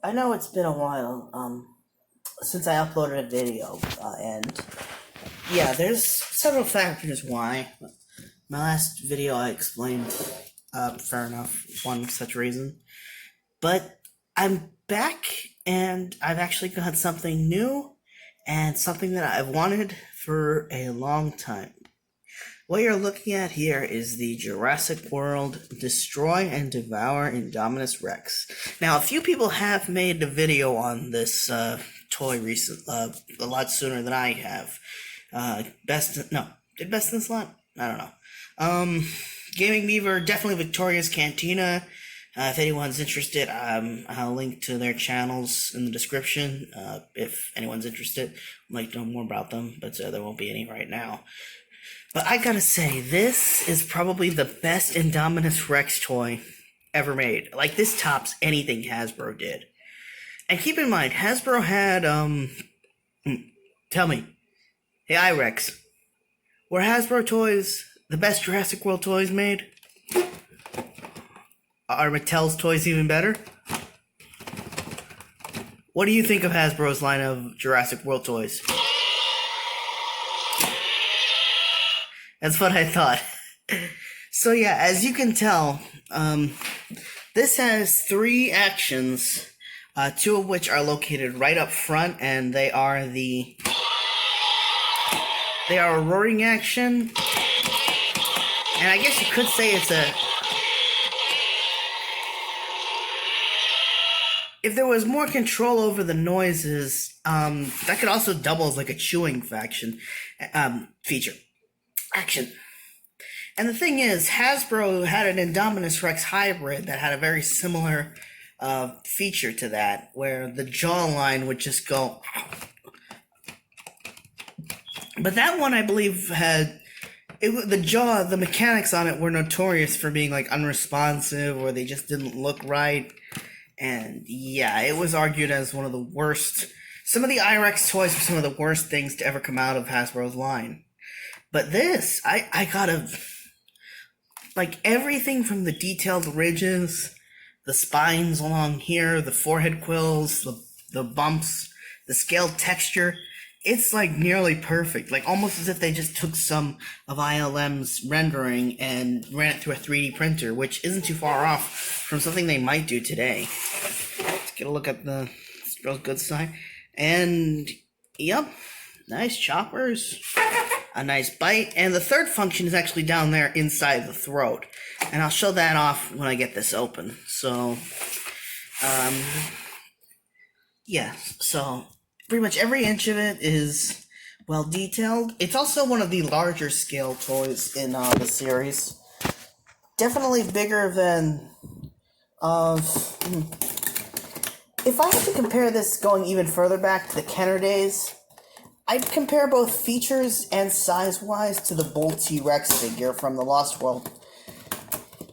I know it's been a while since I uploaded a video, and yeah, there's several factors why. My last video I explained, fair enough, one such reason. But I'm back, and I've actually got something new, and something that I've wanted for a long time. What you're looking at here is the Jurassic World Destroy and Devour Indominus Rex. Now, a few people have made a video on this toy a lot sooner than I have. Did Best in Slot? I don't know. Gaming Beaver, definitely Victoria's Cantina. If anyone's interested, I'll link to their channels in the description. If anyone's interested, I'd like to know more about them, but there won't be any right now. But I gotta say, this is probably the best Indominus Rex toy ever made. Like, this tops anything Hasbro did. And keep in mind, Hasbro had, tell me, hey, iRex, were Hasbro toys the best Jurassic World toys made? Are Mattel's toys even better? What do you think of Hasbro's line of Jurassic World toys? That's what I thought. So yeah, as you can tell, this has 3 actions, 2 of which are located right up front, and they are a roaring action, and I guess you could say it's if there was more control over the noises, that could also double as like a chewing feature. Action. And the thing is, Hasbro had an Indominus Rex hybrid that had a very similar feature to that, where the jawline would just go. But that one, I believe, the mechanics on it were notorious for being like unresponsive, or they just didn't look right. And yeah, it was argued as one of the worst. Some of the iRex toys were some of the worst things to ever come out of Hasbro's line. But this, I gotta, like, everything from the detailed ridges, the spines along here, the forehead quills, the bumps, the scaled texture, it's, like, nearly perfect. Like, almost as if they just took some of ILM's rendering and ran it through a 3D printer, which isn't too far off from something they might do today. Let's get a look at the real good side. And, yep, nice choppers. A nice bite, and the third function is actually down there inside the throat, and I'll show that off when I get this open. So, yeah, so pretty much every inch of it is well detailed. It's also one of the larger scale toys in the series. Definitely bigger than, if I had to compare this going even further back to the Kenner days, I'd compare both features and size-wise to the Bull T-Rex figure from the Lost World.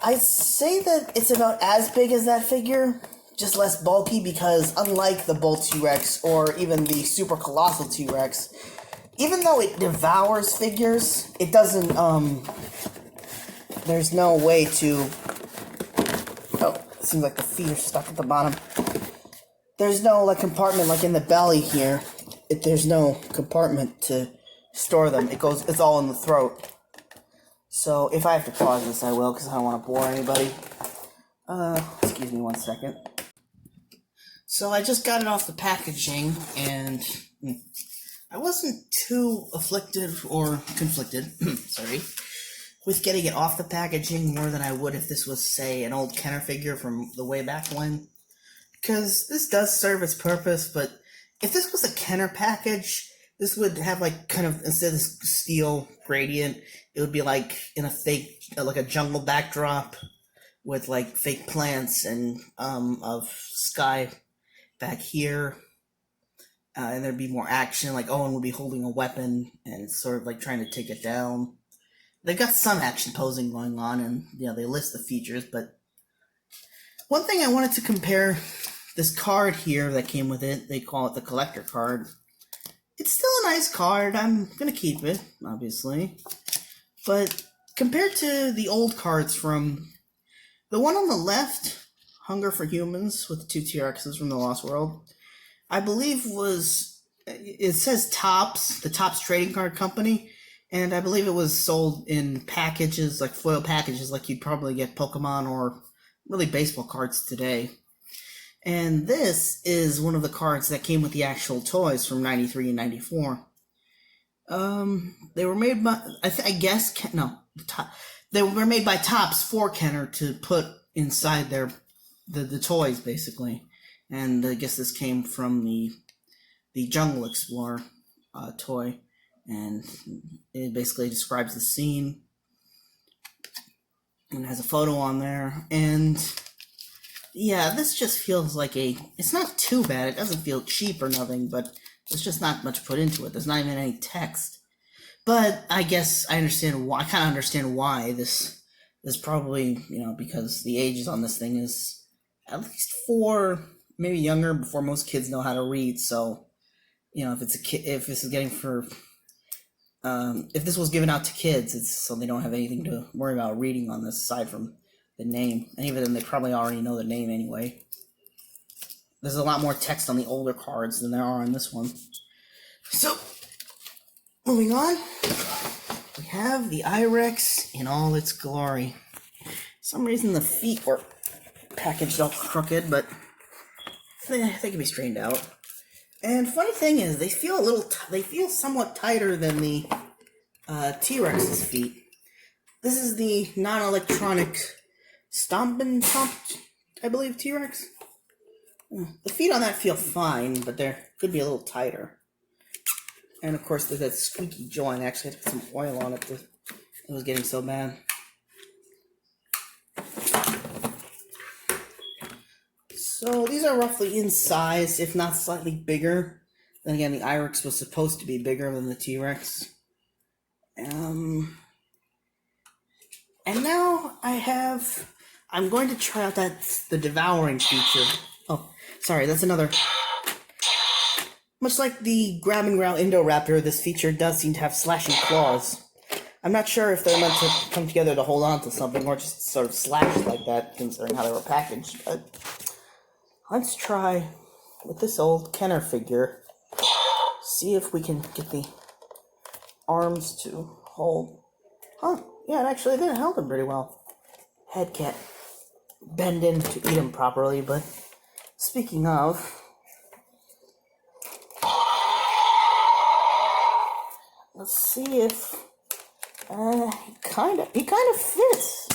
I'd say that it's about as big as that figure, just less bulky, because unlike the Bull T-Rex or even the Super Colossal T-Rex, even though it devours figures, it doesn't, there's no way to... Oh, it seems like the feet are stuck at the bottom. There's no, like, compartment like in the belly here. There's no compartment to store them. It's all in the throat. So if I have to pause this, I will, because I don't want to bore anybody. Excuse me 1 second. So I just got it off the packaging, and I wasn't too afflicted or conflicted, sorry, with getting it off the packaging more than I would if this was, say, an old Kenner figure from the way back when. Because this does serve its purpose, but if this was a Kenner package, this would have, like, kind of, instead of this steel gradient, it would be, like, in a fake, like a jungle backdrop with, like, fake plants and, of sky back here. And there'd be more action, like Owen would be holding a weapon and sort of, like, trying to take it down. They've got some action posing going on, and, you know, they list the features, but one thing I wanted to compare... This card here that came with it, they call it the collector card. It's still a nice card. I'm going to keep it, obviously. But compared to the old cards from... The one on the left Hunger for Humans with the two T-Rexes from the Lost World. I believe it says Topps, the Topps trading card company, and I believe it was sold in packages, like foil packages, like you'd probably get Pokemon or really baseball cards today. And this is one of the cards that came with the actual toys from 93 and 94. They were made by, they were made by Topps for Kenner to put inside the toys, basically. And I guess this came from the Jungle Explorer toy, and it basically describes the scene and has a photo on there. And yeah, this just feels like it's not too bad. It doesn't feel cheap or nothing, but there's just not much put into it. There's not even any text. But I guess I understand why. I kind of understand why this is probably, because the ages on this thing is at least 4, maybe younger, before most kids know how to read. So, if it's a kid, if this is getting for, if this was given out to kids, it's so they don't have anything to worry about reading on this aside from the name. And even then, they probably already know the name anyway. There's a lot more text on the older cards than there are on this one. So, moving on, we have the I-Rex in all its glory. For some reason the feet were packaged all crooked, but they can be straightened out. And funny thing is, they feel somewhat tighter than the T-Rex's feet. This is the non-electronic Stompin' Tomp, I believe, T-Rex. The feet on that feel fine, but they could be a little tighter. And of course, there's that squeaky joint. I actually had to put some oil on it. It was getting so bad. So these are roughly in size, if not slightly bigger. Then again, the I-Rex was supposed to be bigger than the T-Rex. And now I'm going to try out the devouring feature. Oh, sorry, that's another. Much like the Grab and Growl Indoraptor, this feature does seem to have slashing claws. I'm not sure if they're meant to come together to hold on to something or just sort of slash like that, considering how they were packaged, but let's try with this old Kenner figure, see if we can get the arms to hold. Huh, yeah, it actually did. It held them pretty well. Head can't bend in to eat them properly, but speaking of, let's see if he kind of fits.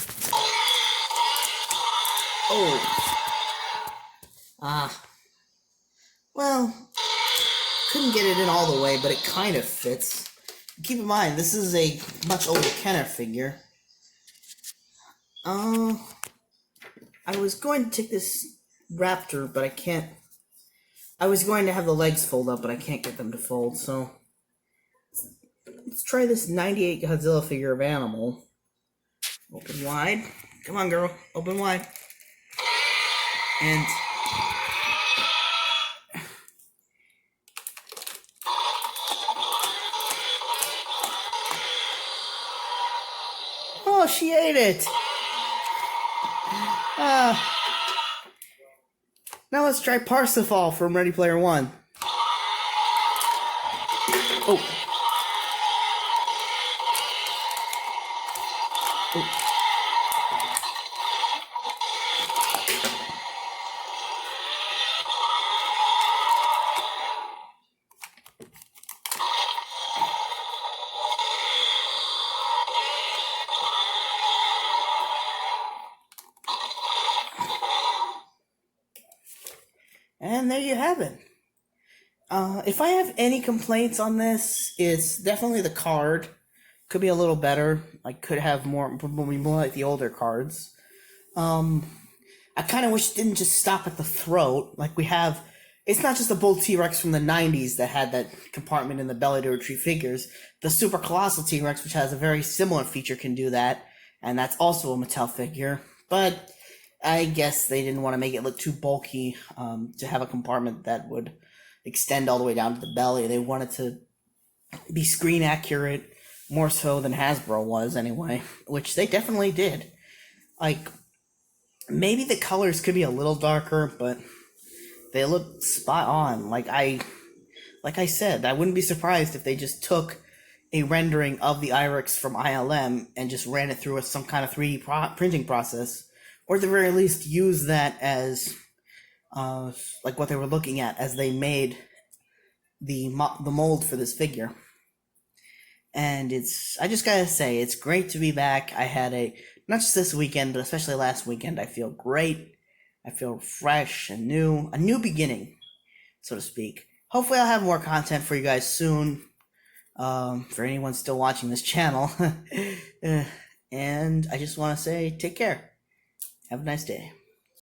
Oh. Well, couldn't get it in all the way, but it kind of fits. Keep in mind, this is a much older Kenner figure. I was going to take this Raptor, but I can't. I was going to have the legs fold up, but I can't get them to fold, so let's try this 98 Godzilla figure of Animal. Open wide. Come on, girl. Open wide. And oh, she ate it. Now let's try Parsifal from Ready Player One. Oh. And there you have it. If I have any complaints on this, it's definitely the card. Could be a little better. I could have more like the older cards. I kind of wish it didn't just stop at the throat. Like we have, it's not just the Bull T-Rex from the 90s that had that compartment in the belly to retrieve figures. The Super Colossal T-Rex, which has a very similar feature, can do that. And that's also a Mattel figure. But I guess they didn't want to make it look too bulky to have a compartment that would extend all the way down to the belly. They wanted to be screen accurate, more so than Hasbro was anyway, which they definitely did. Like, maybe the colors could be a little darker, but they look spot on. Like I said, I wouldn't be surprised if they just took a rendering of the Irex from ILM and just ran it through some kind of 3D printing process, or at the very least use that as like what they were looking at as they made the mold for this figure. And I just gotta say, it's great to be back. I had not just this weekend, but especially last weekend, I feel great. I feel fresh and new, a new beginning, so to speak. Hopefully I'll have more content for you guys soon, for anyone still watching this channel. And I just want to say, take care. Have a nice day.